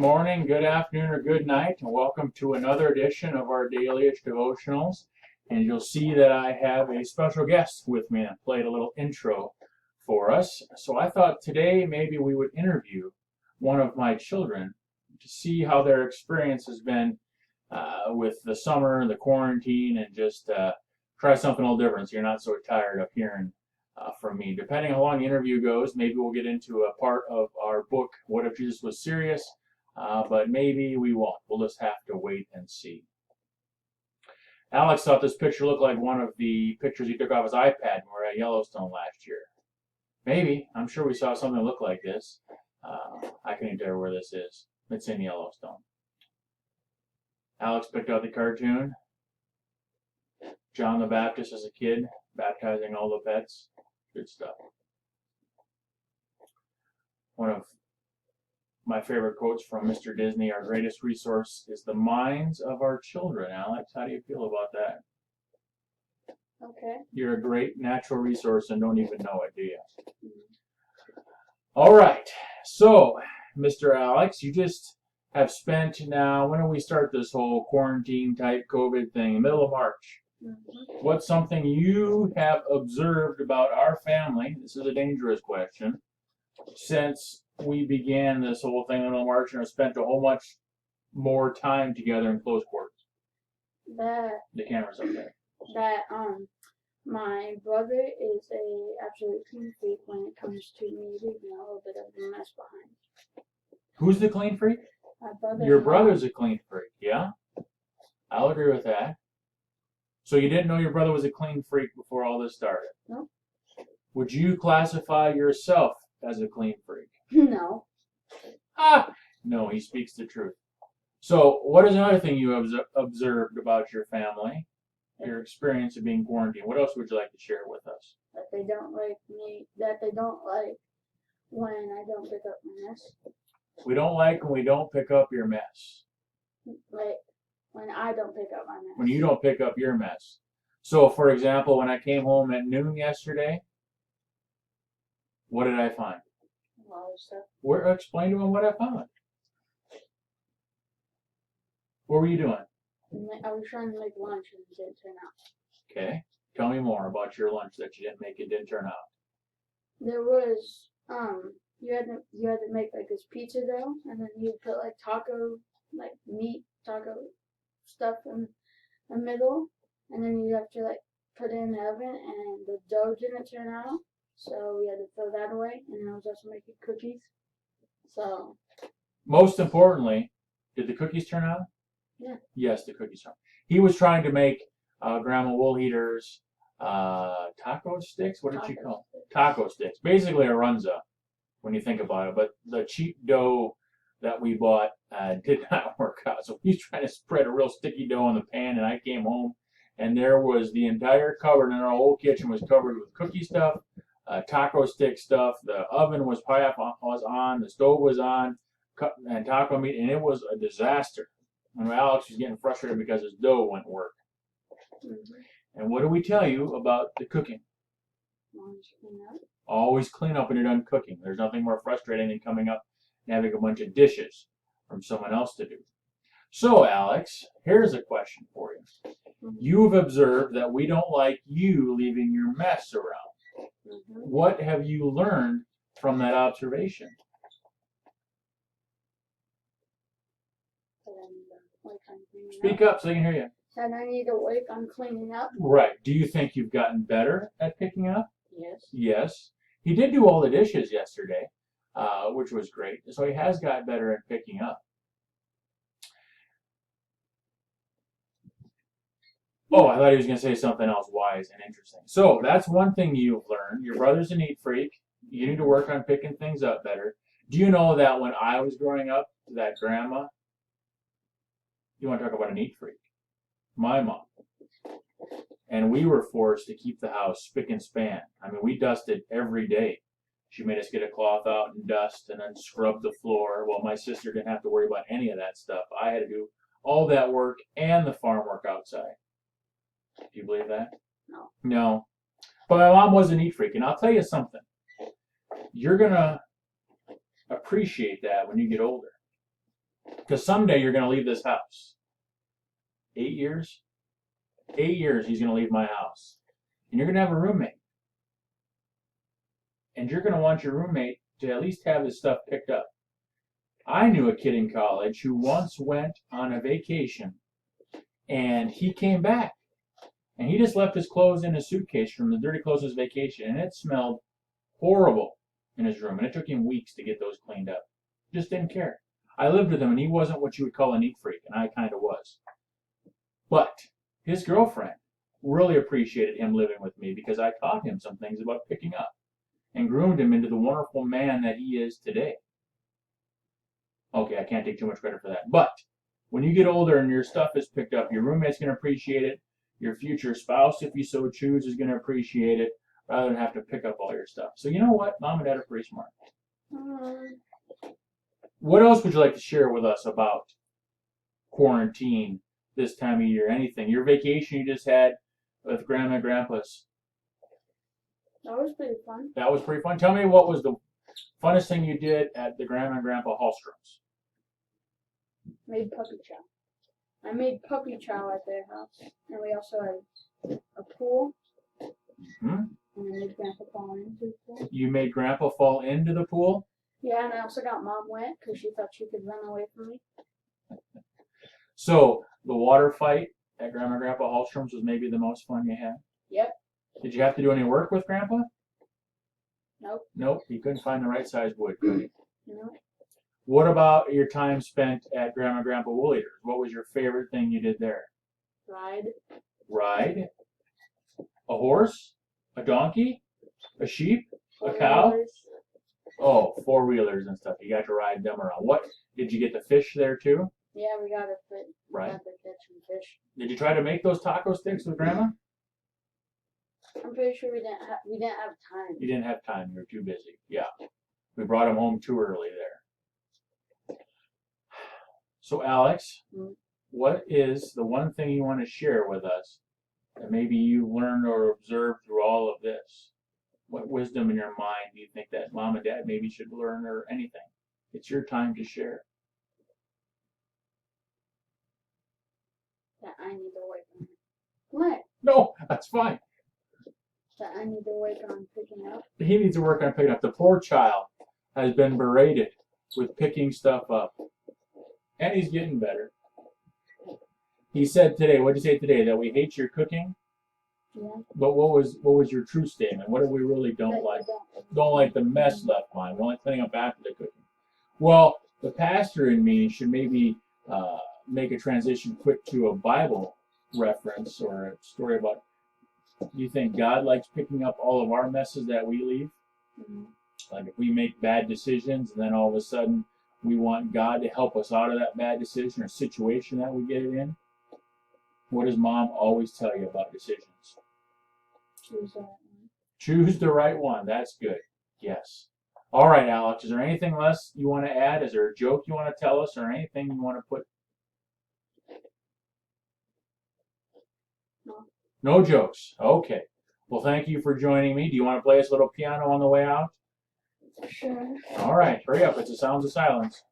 morning, good afternoon, or good night, and welcome to another edition of our Dailyish Devotionals. And you'll see that I have a special guest with me and played a little intro for us. So I thought today maybe we would interview one of my children to see how their experience has been with the summer, the quarantine, and just try something a little different so you're not so tired of hearing from me. Depending on how long the interview goes, maybe we'll get into a part of our book, What If Jesus Was Serious? But maybe we won't. We'll just have to wait and see. Alex thought this picture looked like one of the pictures he took off his iPad when we were at Yellowstone last year. Maybe. I'm sure we saw something that looked like this. I can't even tell you where this is. It's in Yellowstone. Alex picked out the cartoon. John the Baptist as a kid, baptizing all the pets. Good stuff. One of my favorite quotes from Mr. Disney, our greatest resource is the minds of our children. Alex, how do you feel about that? Okay. You're a great natural resource and don't even know it, do you? All right. So, Mr. Alex, you just have spent now, when did we start this whole quarantine type COVID thing? Middle of March. What's something you have observed about our family? This is a dangerous question. Since we began this whole thing in the middle of March and have spent a whole much more time together in close quarters. The camera's up there. My brother is a absolute clean freak when it comes to me leaving a little bit of a mess behind. Who's the clean freak? My brother. Your brother's a clean freak, yeah? I'll agree with that. So you didn't know your brother was a clean freak before all this started? No. Would you classify yourself as a clean freak? No. No, he speaks the truth. So what is another thing you have observed about your family, your experience of being quarantined? What else would you like to share with us? That they don't like me, that they don't like when I don't pick up my mess. We don't like when we don't pick up your mess. Like when I don't pick up my mess. When you don't pick up your mess. So, for example, when I came home at noon yesterday, what did I find? A lot of stuff. Explain to them what I found. What were you doing? I was trying to make lunch and it didn't turn out. Okay. Tell me more about your lunch that you didn't make. It didn't turn out. There was you had to make like this pizza dough, and then you put like meat taco stuff in the middle, and then you have to like put it in the oven, and the dough didn't turn out, so we had to throw that away. And I was also making cookies. So. Most importantly, did the cookies turn out? Yeah. Yes, the cookies turned out. He was trying to make Grandma Woolheater's taco sticks. What did she call them? Taco sticks. Basically a runza, when you think about it. But the cheap dough that we bought did not work out. So he's trying to spread a real sticky dough in the pan, and I came home, and there was the entire cupboard, and our whole kitchen was covered with cookie stuff, taco stick stuff. The oven was on, the stove was on, and taco meat, and it was a disaster. And Alex was getting frustrated because his dough wouldn't work. And what do we tell you about the cooking? Always clean up when you're done cooking. There's nothing more frustrating than coming up and having a bunch of dishes from someone else to do. So, Alex, here's a question for you. You've observed that we don't like you leaving your mess around. What have you learned from that observation? Speak up so they can hear you. And I need to work on cleaning up. Right. Do you think you've gotten better at picking up? Yes. Yes. He did do all the dishes yesterday, which was great. So he has got better at picking up. Oh, I thought he was going to say something else wise and interesting. So that's one thing you've learned. Your brother's a neat freak. You need to work on picking things up better. Do you know that when I was growing up, that grandma, you want to talk about a neat freak? My mom. And we were forced to keep the house spick and span. I mean, we dusted every day. She made us get a cloth out and dust and then scrub the floor. Well, my sister didn't have to worry about any of that stuff. I had to do all that work and the farm work outside. Do you believe that? No. No. But my mom was a neat freak. And I'll tell you something. You're going to appreciate that when you get older. Because someday you're going to leave this house. 8 years? 8 years he's going to leave my house. And you're going to have a roommate. And you're going to want your roommate to at least have his stuff picked up. I knew a kid in college who once went on a vacation, and he came back, and he just left his clothes in his suitcase from the dirty clothes of his vacation, and it smelled horrible in his room, and it took him weeks to get those cleaned up. Just didn't care. I lived with him, and he wasn't what you would call a neat freak, and I kind of was. But his girlfriend really appreciated him living with me because I taught him some things about picking up and groomed him into the wonderful man that he is today. Okay, I can't take too much credit for that. But when you get older and your stuff is picked up, your roommate's going to appreciate it. Your future spouse, if you so choose, is going to appreciate it rather than have to pick up all your stuff. So you know what? Mom and Dad are pretty smart. What else would you like to share with us about quarantine this time of year? Anything? Your vacation you just had with Grandma and Grandpa's. That was pretty fun. That was pretty fun. Tell me what was the funnest thing you did at the Grandma and Grandpa Hallstrom's. Made puppy chow. I made puppy chow at their house, and we also had a pool. Mm-hmm. And I made Grandpa fall into the pool. You made Grandpa fall into the pool? Yeah, and I also got Mom wet because she thought she could run away from me. So the water fight at Grandma and Grandpa Hallstrom's was maybe the most fun you had? Yep. Did you have to do any work with Grandpa? Nope. Nope. You couldn't find the right size wood, could you? No. What about your time spent at Grandma and Grandpa Wool Eaters? What was your favorite thing you did there? Ride. Ride? A horse? A donkey? A sheep? A cow? Oh, four-wheelers and stuff. You got to ride them around. What? Did you get to fish there too? Yeah, we got to fit. Right. Got to catch some fish. Did you try to make those taco sticks with Grandma? I'm pretty sure we didn't have time. You didn't have time. You were too busy. Yeah. We brought them home too early there. So, Alex, what is the one thing you want to share with us that maybe you learned or observed through all of this? What wisdom in your mind do you think that Mom and Dad maybe should learn, or anything? It's your time to share. That I need to work on. What? No, that's fine. That I need to work on picking up. He needs to work on picking up. The poor child has been berated with picking stuff up. And he's getting better. He said today, what did you say today? That we hate your cooking? Yeah. But what was your true statement? What do we really don't like? Don't like the mess left behind. We don't like cleaning up after the cooking. Well, the pastor in me should maybe make a transition quick to a Bible reference or a story about, do you think God likes picking up all of our messes that we leave? Mm-hmm. Like if we make bad decisions and then all of a sudden we want God to help us out of that bad decision or situation that we get it in? What does Mom always tell you about decisions? Choose the right one. Choose the right one. That's good. Yes. All right, Alex. Is there anything else you want to add? Is there a joke you want to tell us or anything you want to put? No. No jokes. Okay. Well, thank you for joining me. Do you want to play us a little piano on the way out? Sure. All right. Hurry up. It's the sounds of silence.